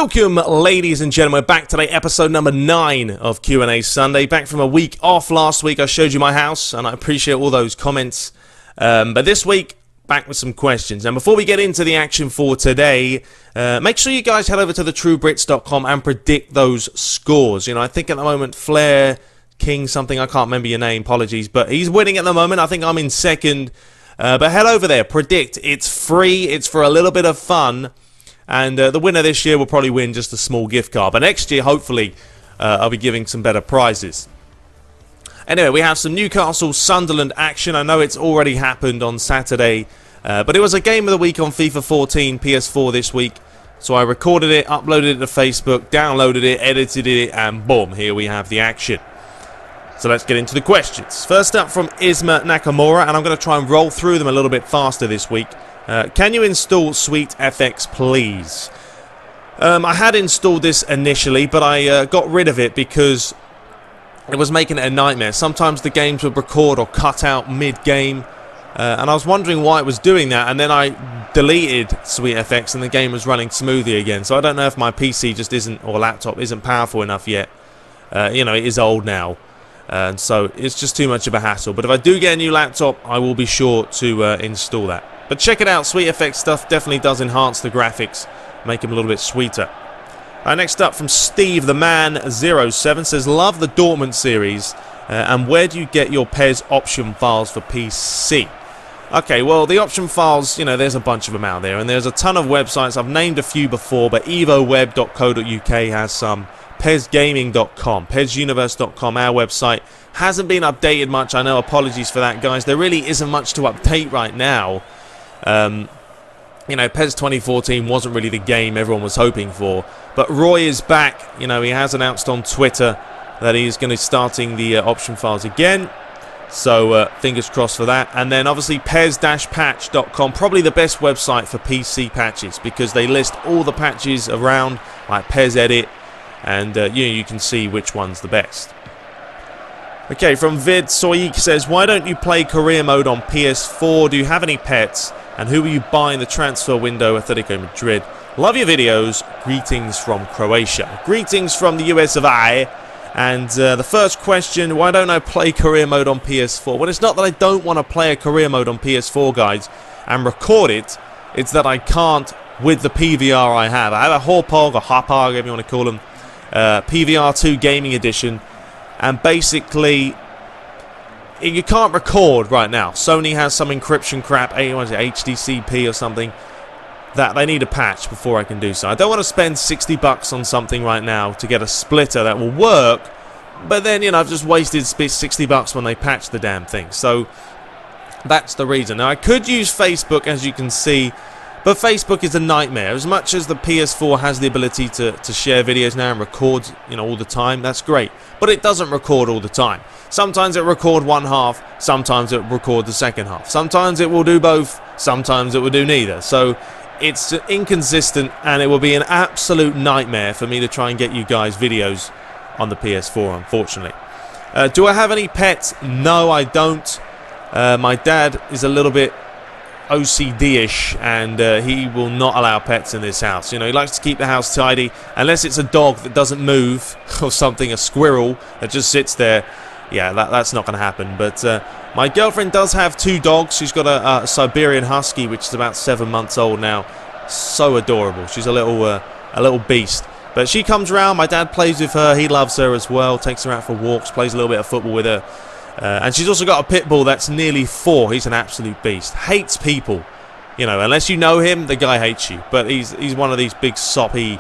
Welcome, ladies and gentlemen, back today, episode number 9 of Q&A Sunday. Back from a week off. Last week I showed you my house, and I appreciate all those comments. But this week, back with some questions. And before we get into the action for today, make sure you guys head over to TheTrueBrits.com and predict those scores. You know, I think at the moment, Flair King something, I can't remember your name, apologies, but he's winning at the moment. I think I'm in second. But head over there, predict. It's free, it's for a little bit of fun. And the winner this year will probably win just a small gift card. But next year, hopefully, I'll be giving some better prizes. Anyway, we have some Newcastle Sunderland action. I know it's already happened on Saturday. But it was a game of the week on FIFA 14 PS4 this week. So I recorded it, uploaded it to Facebook, downloaded it, edited it, and boom, here we have the action. So let's get into the questions. First up from Isma Nakamura, and I'm going to try and roll through them a little bit faster this week. Can you install SweetFX, please? I had installed this initially, but I got rid of it because it was making it a nightmare. Sometimes the games would record or cut out mid-game, and I was wondering why it was doing that, and then I deleted SweetFX and the game was running smoothly again. So I don't know if my PC just isn't, or laptop isn't powerful enough yet. You know, it is old now, and so it's just too much of a hassle. But if I do get a new laptop, I will be sure to install that. But check it out, SweetFX stuff definitely does enhance the graphics, make them a little bit sweeter. Next up from Steve the Man 07 says, love the Dortmund series, and where do you get your PES option files for PC? Okay, well, the option files, you know, there's a bunch of them out there, and there's a ton of websites. I've named a few before, but evoweb.co.uk has some, PESgaming.com, PESuniverse.com, our website, hasn't been updated much. I know, apologies for that, guys. There really isn't much to update right now. You know, PES 2014 wasn't really the game everyone was hoping for, but Roy is back. You know, he has announced on Twitter that he's going to be starting the option files again, so fingers crossed for that. And then obviously PES-patch.com, probably the best website for PC patches, because they list all the patches around, like PES Edit, and you can see which one's the best. Okay, from Vid Soyik says, why don't you play career mode on PS4? Do you have any pets? And who will you buy in the transfer window at Atletico Madrid? Love your videos. Greetings from Croatia. Greetings from the US of A. And the first question, why don't I play career mode on PS4? Well, it's not that I don't want to play a career mode on PS4, guys, and record it. It's that I can't with the PVR I have. I have a Hauppauge, or Hauppauge, whatever you want to call them, PVR 2 Gaming Edition. And basically, you can't record right now. Sony has some encryption crap, HDCP or something, that they need a patch before I can do so. I don't want to spend 60 bucks on something right now to get a splitter that will work, but then, you know, I've just wasted 60 bucks when they patch the damn thing. So that's the reason. Now, I could use Facebook, as you can see, but Facebook is a nightmare. As much as the PS4 has the ability to share videos now and record, you know, all the time, that's great. But it doesn't record all the time. Sometimes it will record one half, sometimes it will record the second half. Sometimes it will do both, sometimes it will do neither. So it's inconsistent, and it will be an absolute nightmare for me to try and get you guys videos on the PS4, unfortunately. Do I have any pets? No, I don't. My dad is a little bit OCD-ish, and he will not allow pets in this house. You know, he likes to keep the house tidy, unless it's a dog that doesn't move or something, a squirrel that just sits there. Yeah, that's not going to happen. But my girlfriend does have 2 dogs. She's got a Siberian Husky, which is about 7 months old now. So adorable. She's a little beast. But she comes around. My dad plays with her. He loves her as well. Takes her out for walks. Plays a little bit of football with her. And she's also got a pit bull that's nearly 4. He's an absolute beast. Hates people. You know, unless you know him, the guy hates you. But he's one of these big soppy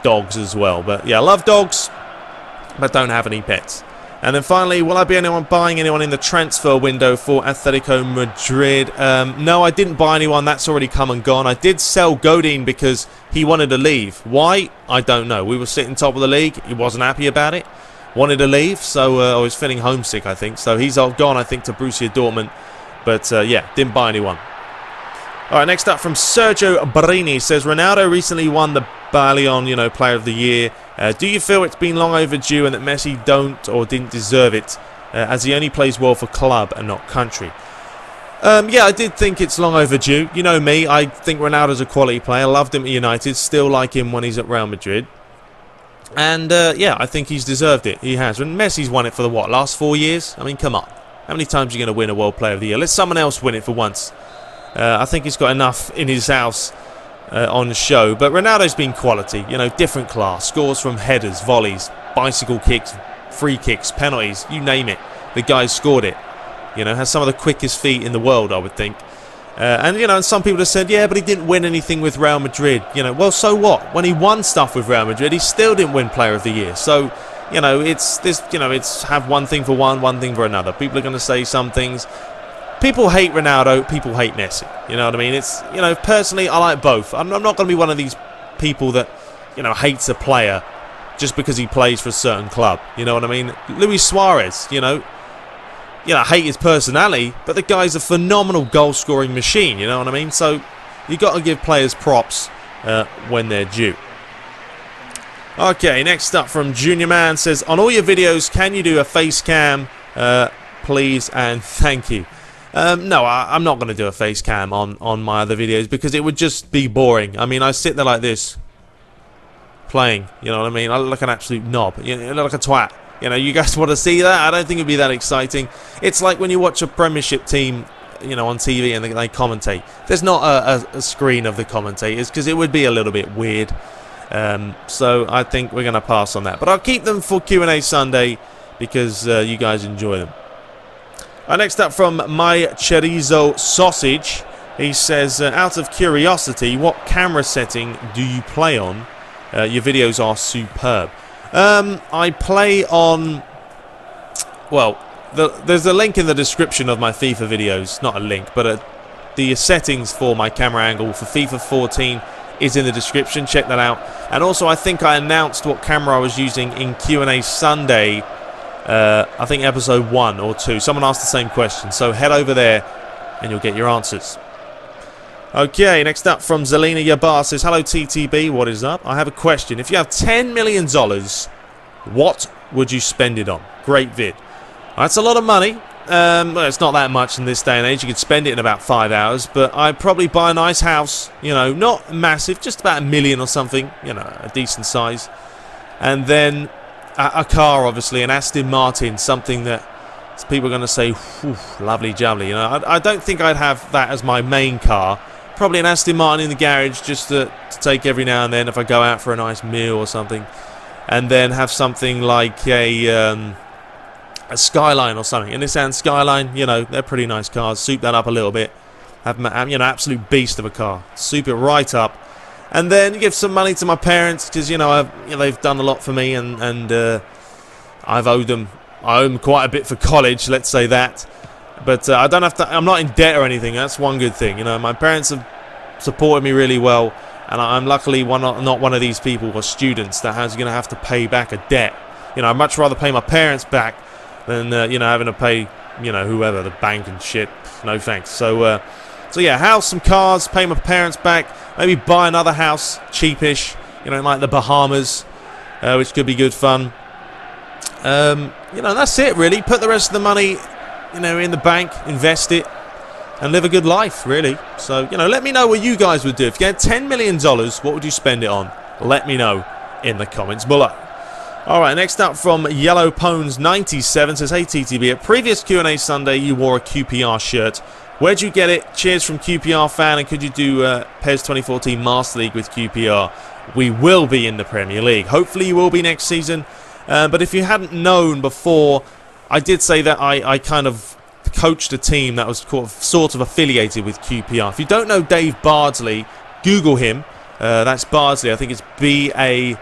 dogs as well. But yeah, I love dogs, but don't have any pets. And then finally, will I be buying anyone in the transfer window for Atletico Madrid? No, I didn't buy anyone. That's already come and gone. I did sell Godin because he wanted to leave. Why? I don't know. We were sitting top of the league. He wasn't happy about it. Wanted to leave, so I was feeling homesick, I think. So he's all gone, I think, to Borussia Dortmund. But yeah, didn't buy anyone. All right, next up from Sergio Barini says, Ronaldo recently won the Ballon, you know, Player of the Year. Do you feel it's been long overdue and that Messi don't or didn't deserve it, as he only plays well for club and not country? Yeah, I did think it's long overdue. You know me, I think Ronaldo's a quality player. Loved him at United, still like him when he's at Real Madrid. And yeah, I think he's deserved it. He has. And Messi's won it for the, what, last 4 years? I mean, come on. How many times are you going to win a World Player of the Year? Let someone else win it for once. I think he's got enough in his house on show. But Ronaldo's been quality. You know, different class. Scores from headers, volleys, bicycle kicks, free kicks, penalties. You name it. The guy's scored it. You know, has some of the quickest feet in the world, I would think. And, you know, and some people have said, yeah, but he didn't win anything with Real Madrid. You know, well, so what? When he won stuff with Real Madrid, he still didn't win Player of the Year. So, you know, it's this, you know, it's have one thing for one thing for another. People are going to say some things. People hate Ronaldo, people hate Messi. You know what I mean? It's, you know, personally, I like both. I'm not going to be one of these people that, you know, hates a player just because he plays for a certain club. You know what I mean? Luis Suarez, you know, I hate his personality, but the guy's a phenomenal goal-scoring machine, you know what I mean? So, you've got to give players props when they're due. Okay, next up from Junior Man says, on all your videos, can you do a face cam, please and thank you? No, I'm not going to do a face cam on my other videos because it would just be boring. I mean, I sit there like this, playing, you know what I mean? I look like an absolute knob, you know, I look like a twat. You know, you guys want to see that? I don't think it'd be that exciting. It's like when you watch a Premiership team, you know, on TV and they commentate. There's not a screen of the commentators because it would be a little bit weird. So I think we're going to pass on that. But I'll keep them for Q&A Sunday because you guys enjoy them. Next up from My Chorizo Sausage. He says, out of curiosity, what camera setting do you play on? Your videos are superb. I play on, well, there's a link in the description of my FIFA videos, not a link, but the settings for my camera angle for FIFA 14 is in the description, check that out. And also I think I announced what camera I was using in Q&A Sunday, I think episode 1 or 2. Someone asked the same question, so head over there and you'll get your answers. Okay, next up from Zelina Yabar says, hello TTB, what is up? I have a question. If you have $10 million, what would you spend it on? Great vid. That's a lot of money. Well, it's not that much in this day and age. You could spend it in about 5 hours, but I'd probably buy a nice house, you know, not massive, just about $1 million or something, you know, a decent size. And then a car, obviously, an Aston Martin, something that people are going to say, lovely jubbly. You know, I don't think I'd have that as my main car. Probably an Aston Martin in the garage just to take every now and then if I go out for a nice meal or something. And then have something like a Skyline or something. A Nissan Skyline, you know, they're pretty nice cars. Soup that up a little bit. Have, you know, absolute beast of a car. Soup it right up. And then give some money to my parents because, you know, they've done a lot for me and I've owed them. I owe them quite a bit for college, let's say that. But I don't have to. I'm not in debt or anything. That's one good thing. You know, my parents have supported me really well, and I'm luckily not one of these people or students that is going to have to pay back a debt. You know, I'd much rather pay my parents back than you know, having to pay, you know, whoever, the bank and shit. No thanks. So yeah, house, some cars, pay my parents back, maybe buy another house, cheapish. You know, like the Bahamas, which could be good fun. You know, that's it really. Put the rest of the money, you know, in the bank, invest it, and live a good life, really. So, you know, let me know what you guys would do. If you had $10 million, what would you spend it on? Let me know in the comments below. Alright, next up from Yellow Pones 97 says, hey TTB, at previous Q&A Sunday you wore a QPR shirt. Where'd you get it? Cheers from QPR fan, and could you do PES 2014 Master League with QPR? We will be in the Premier League. Hopefully you will be next season. But if you hadn't known before, I did say that I kind of coached a team that was sort of affiliated with QPR. If you don't know Dave Bardsley, Google him. That's Bardsley. I think it's B-A-R-D-S-L-E-Y.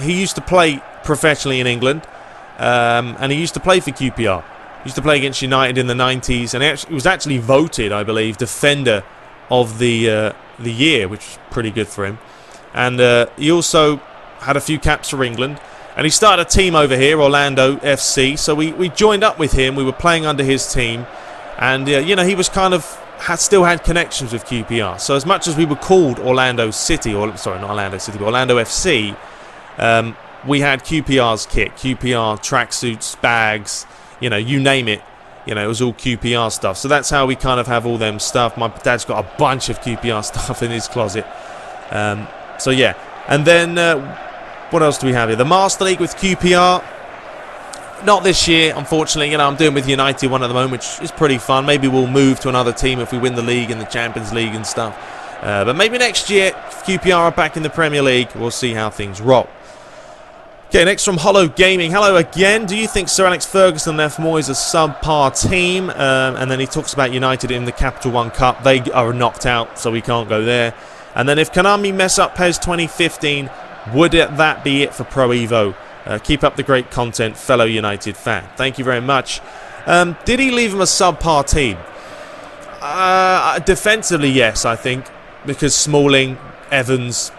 He used to play professionally in England, and he used to play for QPR. He used to play against United in the 90s, and he was actually voted, I believe, Defender of the Year, which was pretty good for him. And he also had a few caps for England. And he started a team over here, Orlando FC. So we joined up with him. We were playing under his team. And, you know, he was kind of still had connections with QPR. So as much as we were called Orlando City, or sorry, not Orlando City, but Orlando FC, we had QPR's kit. QPR tracksuits, bags, you know, you name it. You know, it was all QPR stuff. So that's how we kind of have all them stuff. My dad's got a bunch of QPR stuff in his closet. So yeah. And then, what else do we have here? The Master League with QPR. Not this year, unfortunately. You know, I'm doing with United one at the moment, which is pretty fun. Maybe we'll move to another team if we win the league and the Champions League and stuff. But maybe next year, if QPR are back in the Premier League, we'll see how things roll. Okay, next from Hollow Gaming. Hello again. Do you think Sir Alex Ferguson left Moyes a subpar team? And then he talks about United in the Capital One Cup. They are knocked out, so we can't go there. And then if Konami mess up PES 2015, would that be it for Pro Evo? Keep up the great content, fellow United fan. Thank you very much. Did he leave him a subpar team? Defensively, yes, I think. Because Smalling, Evans,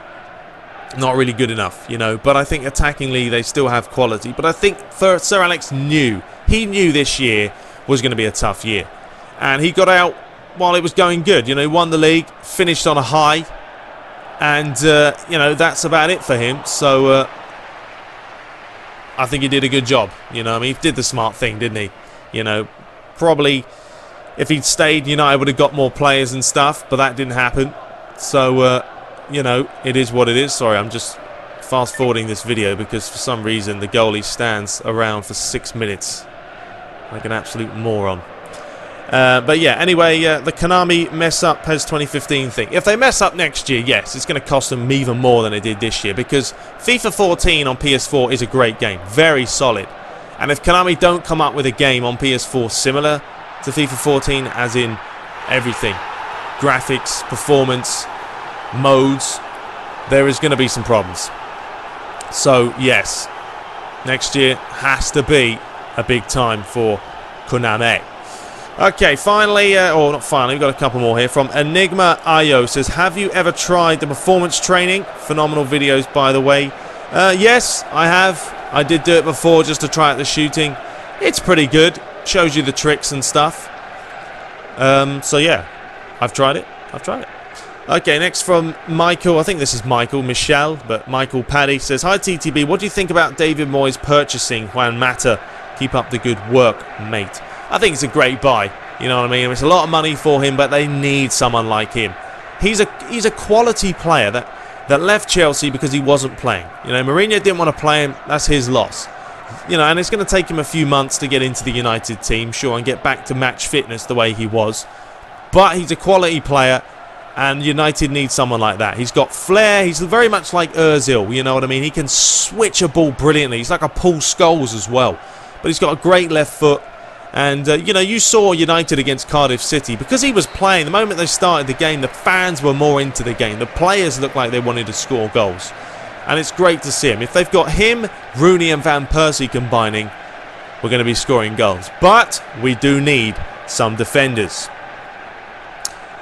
not really good enough, you know. But I think attackingly, they still have quality. But I think Sir Alex knew. He knew this year was going to be a tough year. And he got out while it was going good. You know, he won the league, finished on a high. And, you know, that's about it for him. So, I think he did a good job. You know, I mean, he did the smart thing, didn't he? You know, probably if he'd stayed, United would have got more players and stuff. But that didn't happen. So, you know, it is what it is. Sorry, I'm just fast forwarding this video because for some reason the goalie stands around for 6 minutes like an absolute moron. But yeah, anyway, the Konami mess up PES 2015 thing. If they mess up next year, yes, it's going to cost them even more than it did this year because FIFA 14 on PS4 is a great game, very solid. And if Konami don't come up with a game on PS4 similar to FIFA 14, as in everything, graphics, performance, modes, there is going to be some problems. So yes, next year has to be a big time for Konami. Okay, finally, or not finally, we've got a couple more here from Enigma IO. Says, have you ever tried the performance training? Phenomenal videos, by the way. Yes, I have. I did do it before just to try out the shooting. It's pretty good. Shows you the tricks and stuff. So yeah, I've tried it. Okay, next from Michael. I think this is Michelle, but Michael Paddy says, hi TTB, what do you think about David Moyes purchasing Juan Mata? Keep up the good work, mate. I think it's a great buy. You know what I mean? It's a lot of money for him, but they need someone like him. He's a quality player that left Chelsea because he wasn't playing. You know, Mourinho didn't want to play him. That's his loss. You know, and it's going to take him a few months to get into the United team, sure, and get back to match fitness the way he was. But he's a quality player, and United needs someone like that. He's got flair. He's very much like Ozil, you know what I mean? He can switch a ball brilliantly. He's like a Paul Scholes as well. But he's got a great left foot. And, you know, you saw United against Cardiff City. Because he was playing, the moment they started the game, the fans were more into the game. The players looked like they wanted to score goals. And it's great to see him. If they've got him, Rooney and Van Persie combining, we're going to be scoring goals. But we do need some defenders.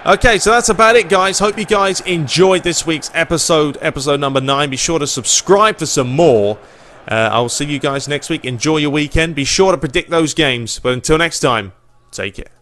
Okay, so that's about it, guys. Hope you guys enjoyed this week's episode number 9. Be sure to subscribe for some more. I will see you guys next week. Enjoy your weekend. Be sure to predict those games. But until next time, take care.